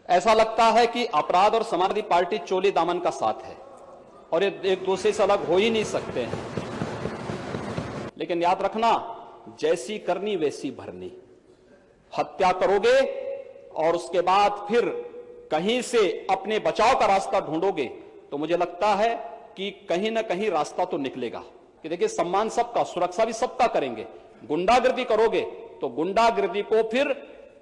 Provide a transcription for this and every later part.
ऐसा लगता है कि अपराध और समाजवादी पार्टी चोली दामन का साथ है और ये एक दूसरे से अलग हो ही नहीं सकते हैं। लेकिन याद रखना, जैसी करनी वैसी भरनी। हत्या करोगे और उसके बाद फिर कहीं से अपने बचाव का रास्ता ढूंढोगे तो मुझे लगता है कि कहीं ना कहीं रास्ता तो निकलेगा। कि देखिए, सम्मान सबका, सुरक्षा भी सबका करेंगे। गुंडागर्दी करोगे तो गुंडागर्दी को फिर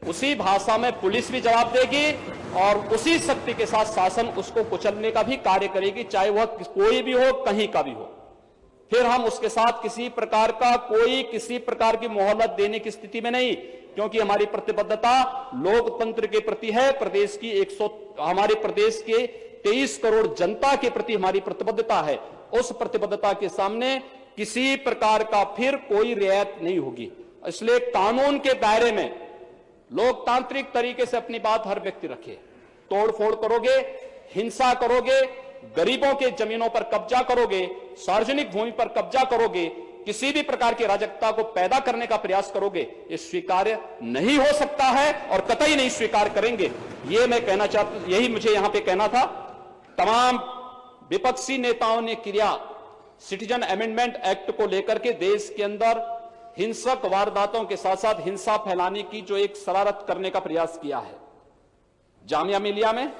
उसी भाषा में पुलिस भी जवाब देगी और उसी शक्ति के साथ शासन उसको कुचलने का भी कार्य करेगी, चाहे वह कोई भी हो, कहीं का भी हो। फिर हम उसके साथ किसी प्रकार की मोहलत देने की स्थिति में नहीं, क्योंकि हमारी प्रतिबद्धता लोकतंत्र के प्रति है। हमारे प्रदेश के 23 करोड़ जनता के प्रति हमारी प्रतिबद्धता है। उस प्रतिबद्धता के सामने किसी प्रकार का फिर कोई रियायत नहीं होगी। इसलिए कानून के दायरे में लोकतांत्रिक तरीके से अपनी बात हर व्यक्ति रखे। तोड़फोड़ करोगे, हिंसा करोगे, गरीबों के जमीनों पर कब्जा करोगे, सार्वजनिक भूमि पर कब्जा करोगे, किसी भी प्रकार की अराजकता को पैदा करने का प्रयास करोगे, ये स्वीकार्य नहीं हो सकता है और कतई नहीं स्वीकार करेंगे। ये मैं कहना चाहता हूं, यही मुझे यहां पे कहना था। तमाम विपक्षी नेताओं ने सिटीजन अमेंडमेंट एक्ट को लेकर के देश के अंदर हिंसक वारदातों के साथ साथ हिंसा फैलाने की जो एक शरारत करने का प्रयास किया है। जामिया मिलिया में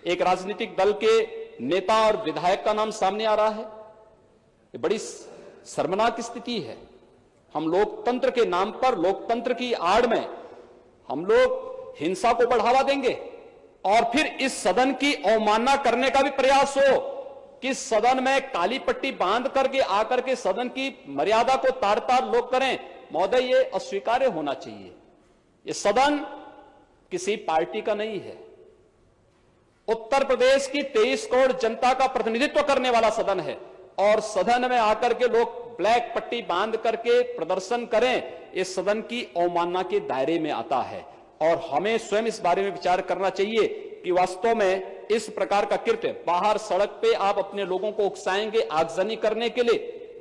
एक राजनीतिक दल के नेता और विधायक का नाम सामने आ रहा है। ये बड़ी शर्मनाक स्थिति है। हम लोकतंत्र के नाम पर, लोकतंत्र की आड़ में हम लोग हिंसा को बढ़ावा देंगे और फिर इस सदन की अवमानना करने का भी प्रयास हो कि सदन में काली पट्टी बांध करके आकर के सदन की मर्यादा को तार-तार लोग करें। महोदय, ये अस्वीकार्य होना चाहिए। ये सदन किसी पार्टी का नहीं है। उत्तर प्रदेश की 23 करोड़ जनता का प्रतिनिधित्व करने वाला सदन है और सदन में आकर के लोग ब्लैक पट्टी बांध करके प्रदर्शन करें, इस सदन की अवमानना के दायरे में आता है। और हमें स्वयं इस बारे में विचार करना चाहिए कि वास्तव में इस प्रकार का कृत्य, बाहर सड़क पे आप अपने लोगों को उकसाएंगे आगजनी करने के लिए,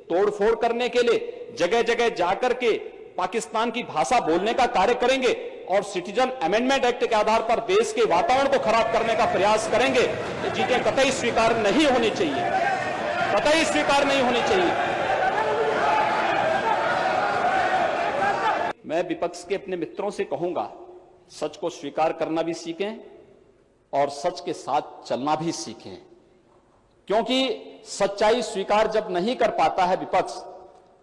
तोड़फोड़ करने के लिए, जगह जगह जाकर के पाकिस्तान की भाषा बोलने का कार्य करेंगे और सिटीजन अमेंडमेंट एक्ट के आधार पर देश के वातावरण को खराब करने का प्रयास करेंगे, ये चीजें कतई स्वीकार नहीं होनी चाहिए, कतई स्वीकार नहीं होनी चाहिए। मैं विपक्ष के अपने मित्रों से कहूंगा, सच को स्वीकार करना भी सीखें और सच के साथ चलना भी सीखें, क्योंकि सच्चाई स्वीकार जब नहीं कर पाता है विपक्ष,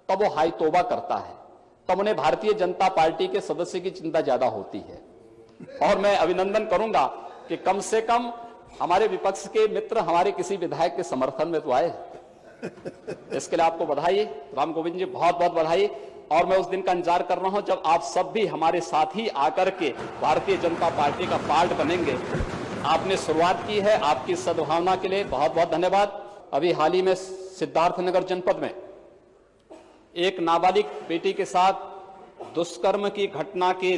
तब वो हाय तौबा करता है, तब उन्हें भारतीय जनता पार्टी के सदस्य की चिंता ज्यादा होती है। और मैं अभिनंदन करूंगा कि कम से कम हमारे विपक्ष के मित्र हमारे किसी विधायक के समर्थन में तो आए। इसके लिए आपको बधाई, राम गोविंद जी, बहुत बहुत बधाई। और मैं उस दिन का इंतजार कर रहा हूं जब आप सब भी हमारे साथ ही आकर के भारतीय जनता पार्टी का पार्ट बनेंगे। आपने शुरुआत की है, आपकी सद्भावना के लिए बहुत बहुत धन्यवाद। अभी हाल ही में सिद्धार्थनगर जनपद में एक नाबालिग बेटी के साथ दुष्कर्म की घटना के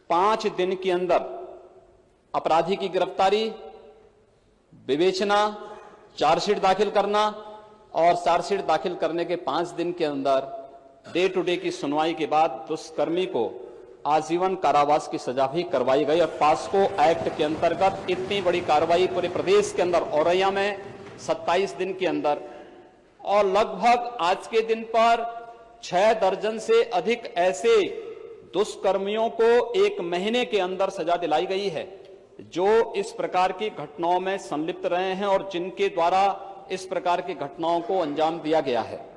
5 दिन के अंदर अपराधी की गिरफ्तारी, विवेचना, चार्जशीट दाखिल करना और चार्जशीट दाखिल करने के 5 दिन के अंदर डे टू डे की सुनवाई के बाद दुष्कर्मी को आजीवन कारावास की सजा भी करवाई गई। और पास्को एक्ट के अंतर्गत इतनी बड़ी कार्रवाई पूरे प्रदेश के अंदर, औरैया में 27 दिन के अंदर, और लगभग आज के दिन पर 6 दर्जन से अधिक ऐसे दुष्कर्मियों को 1 महीने के अंदर सजा दिलाई गई है जो इस प्रकार की घटनाओं में संलिप्त रहे हैं और जिनके द्वारा इस प्रकार की घटनाओं को अंजाम दिया गया है।